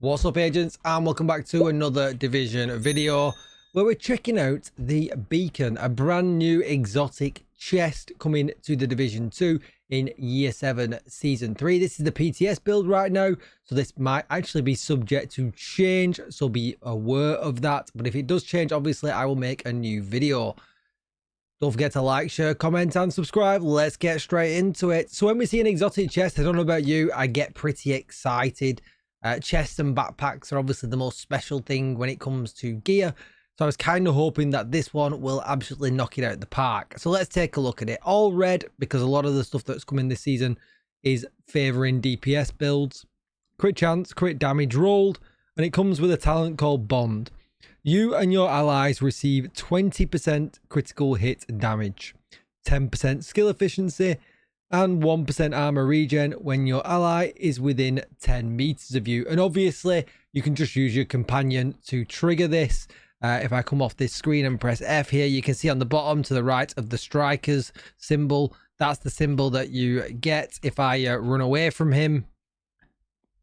What's up, agents, and welcome back to another Division video where we're checking out the Beacon, a brand new exotic chest coming to the Division 2 in Year 7 Season 3. This is the PTS build right now, so this might actually be subject to change, so be aware of that. But if it does change, obviously I will make a new video. Don't forget to like, share, comment and subscribe. Let's get straight into it. So when we see an exotic chest, I don't know about you, I get pretty excited. Chests and backpacks are obviously the most special thing when it comes to gear. So I was kind of hoping that this one will absolutely knock it out of the park. So let's take a look at it. All red, because a lot of the stuff that's coming this season is favouring DPS builds. Crit chance, crit damage rolled, and it comes with a talent called Bond. You and your allies receive 20% critical hit damage, 10% skill efficiency, and 1% armor regen when your ally is within 10 meters of you. And obviously you can just use your companion to trigger this. If I come off this screen and press F here, you can see on the bottom to the right of the strikers symbol, that's the symbol that you get. If I run away from him,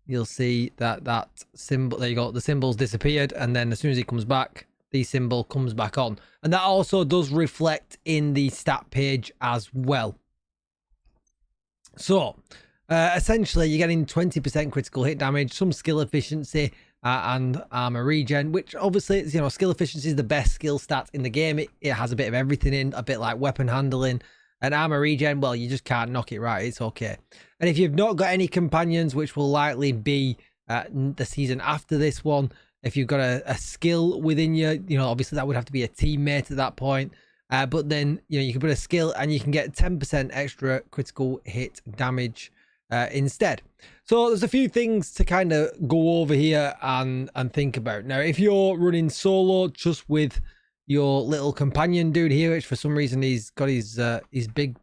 you'll see that symbol, there you go, the symbol's disappeared, and then as soon as he comes back, the symbol comes back on. And that also does reflect in the stat page as well. So essentially you're getting 20% critical hit damage, some skill efficiency, and armor regen, which obviously is, you know, skill efficiency is the best skill stat in the game. It has a bit of everything in, a bit like weapon handling. And armor regen, well, you just can't knock it right, it's okay. And if you've not got any companions, which will likely be the season after this one, if you've got a skill within you, you know, obviously that would have to be a teammate at that point. But then, you know, you can put a skill and you can get 10% extra critical hit damage instead. So there's a few things to kind of go over here and think about. Now, if you're running solo just with your little companion dude here, which for some reason he's got his big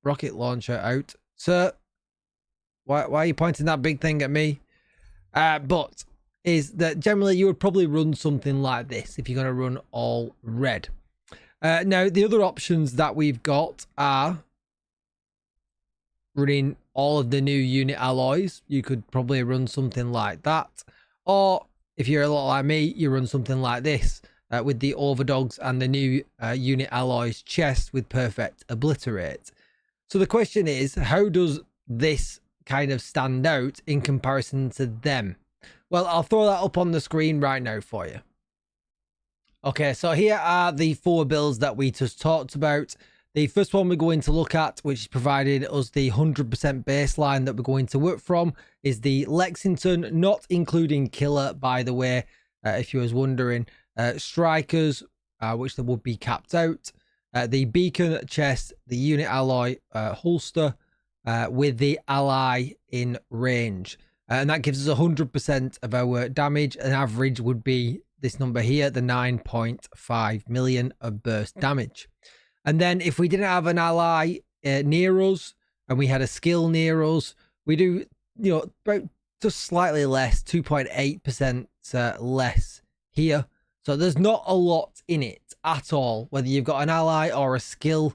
rocket launcher out. Sir, why are you pointing that big thing at me? But is that generally you would probably run something like this if you're going to run all red. Now, the other options that we've got are running all of the new unit alloys. You could probably run something like that. Or if you're a lot like me, you run something like this with the overdogs and the new unit alloys chest with perfect obliterate. So the question is, how does this kind of stand out in comparison to them? Well, I'll throw that up on the screen right now for you. Okay, so here are the four builds that we just talked about. The first one we're going to look at, which provided us the 100% baseline that we're going to work from, is the Lexington, not including Killer, by the way, if you was wondering. Strikers, which there would be capped out. The Beacon chest, the unit alloy holster with the ally in range. And that gives us 100% of our damage. An average would be this number here, the 9.5 million of burst damage. And then if we didn't have an ally near us and we had a skill near us, we do, you know, about just slightly less, 2.8% less here. So there's not a lot in it at all, whether you've got an ally or a skill.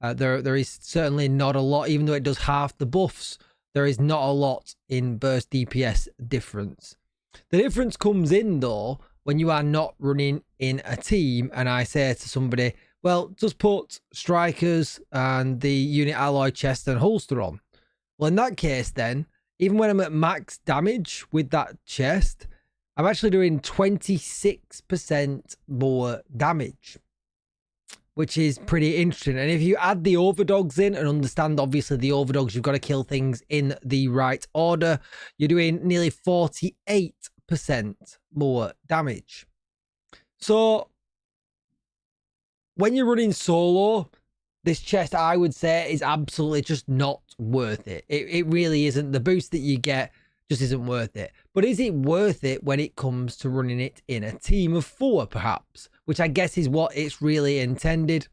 There is certainly not a lot, even though it does half the buffs. There is not a lot in burst DPS difference. The difference comes in though when you are not running in a team and I say to somebody, well, just put strikers and the unit alloy chest and holster on. Well, in that case then, even when I'm at max damage with that chest, I'm actually doing 26% more damage, which is pretty interesting. And if you add the overdogs in and understand, obviously, the overdogs, you've got to kill things in the right order, you're doing nearly 48% more damage. So when you're running solo, this chest, I would say, is absolutely just not worth it. It really isn't. The boost that you get just isn't worth it. But is it worth it when it comes to running it in a team of 4, perhaps? Which I guess is what it's really intended.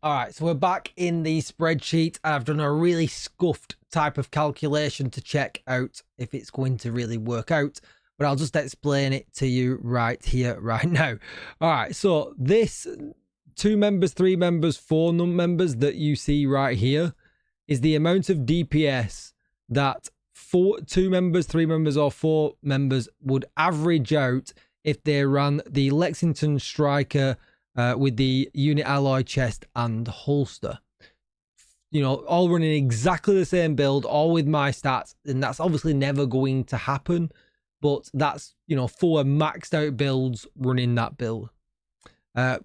All right, so we're back in the spreadsheet. I've done a really scuffed type of calculation to check out if it's going to really work out. But I'll just explain it to you right here, right now. All right, so this 2 members, 3 members, 4 members that you see right here is the amount of DPS that 2 members, 3 members, or 4 members would average out if they ran the Lexington Striker with the unit alloy chest and holster. You know, all running exactly the same build, all with my stats, and that's obviously never going to happen. But that's, you know, 4 maxed out builds running that build,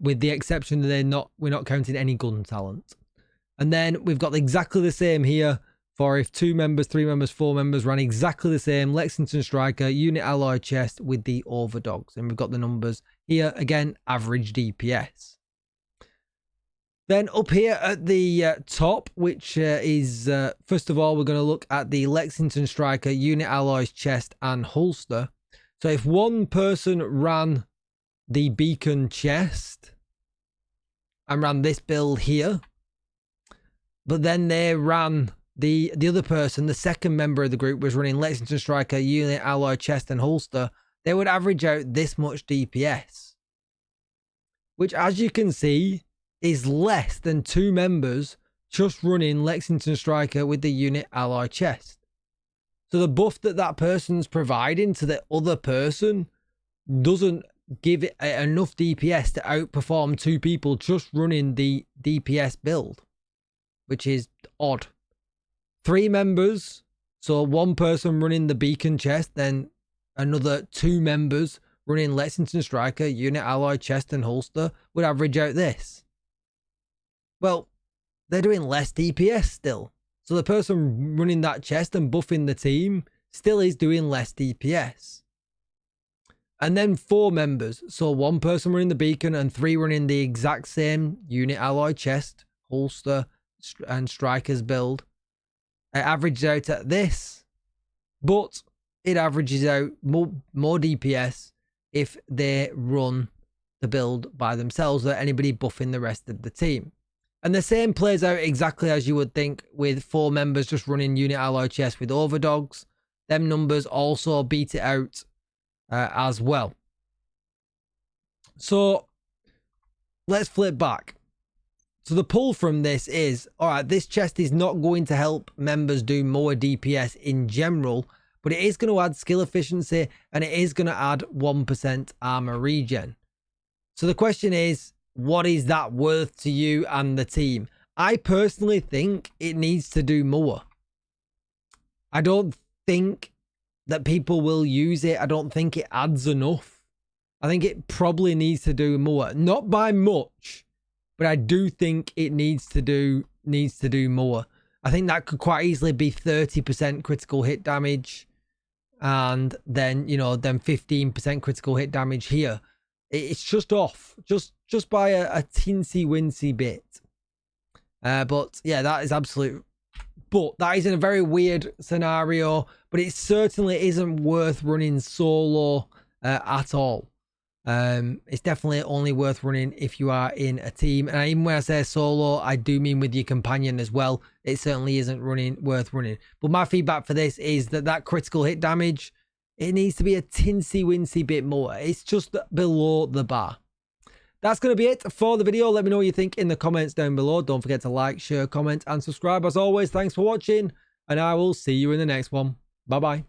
with the exception that we're not counting any gun talent. And then we've got exactly the same here for if 2 members, 3 members, 4 members ran exactly the same Lexington Striker unit alloy chest with the overdogs, and we've got the numbers here again, average DPS. Then up here at the top, which is, first of all, we're going to look at the Lexington Striker unit alloys chest and holster. So if one person ran the beacon chest and ran this build here, but then they ran the other person, the second member of the group, was running Lexington Striker unit alloy chest and holster, they would average out this much DPS, which, as you can see, is less than 2 members just running Lexington Striker with the unit alloy chest. So the buff that person's providing to the other person doesn't give it enough DPS to outperform 2 people just running the DPS build, which is odd. 3 members, so 1 person running the beacon chest, then another 2 members running Lexington Striker unit alloy chest and holster would average out this. Well, they're doing less DPS still. So the person running that chest and buffing the team still is doing less DPS. And then 4 members. So 1 person running the beacon and 3 running the exact same unit alloy chest, holster, and strikers build. It averages out at this. But it averages out more DPS if they run the build by themselves without anybody buffing the rest of the team. And the same plays out exactly as you would think with 4 members just running unit alloy chest with overdogs. Them numbers also beat it out as well. So let's flip back. So the pull from this is, all right, this chest is not going to help members do more DPS in general, but it is going to add skill efficiency and it is going to add 1% armor regen. So the question is, what is that worth to you and the team? I personally think it needs to do more. I don't think that people will use it. I don't think it adds enough. I think it probably needs to do more. Not by much, but I do think it needs to do more. I think that could quite easily be 30% critical hit damage, and then, you know, then 15% critical hit damage here. It's just off, just by a teensy wincy bit. But yeah, that is absolute. But that is in a very weird scenario. But it certainly isn't worth running solo at all. It's definitely only worth running if you are in a team. And even when I say solo, I do mean with your companion as well. It certainly isn't worth running. But my feedback for this is that critical hit damage, it needs to be a tinsy wincy bit more. It's just below the bar. That's going to be it for the video. Let me know what you think in the comments down below. Don't forget to like, share, comment, and subscribe. As always, thanks for watching, and I will see you in the next one. Bye-bye.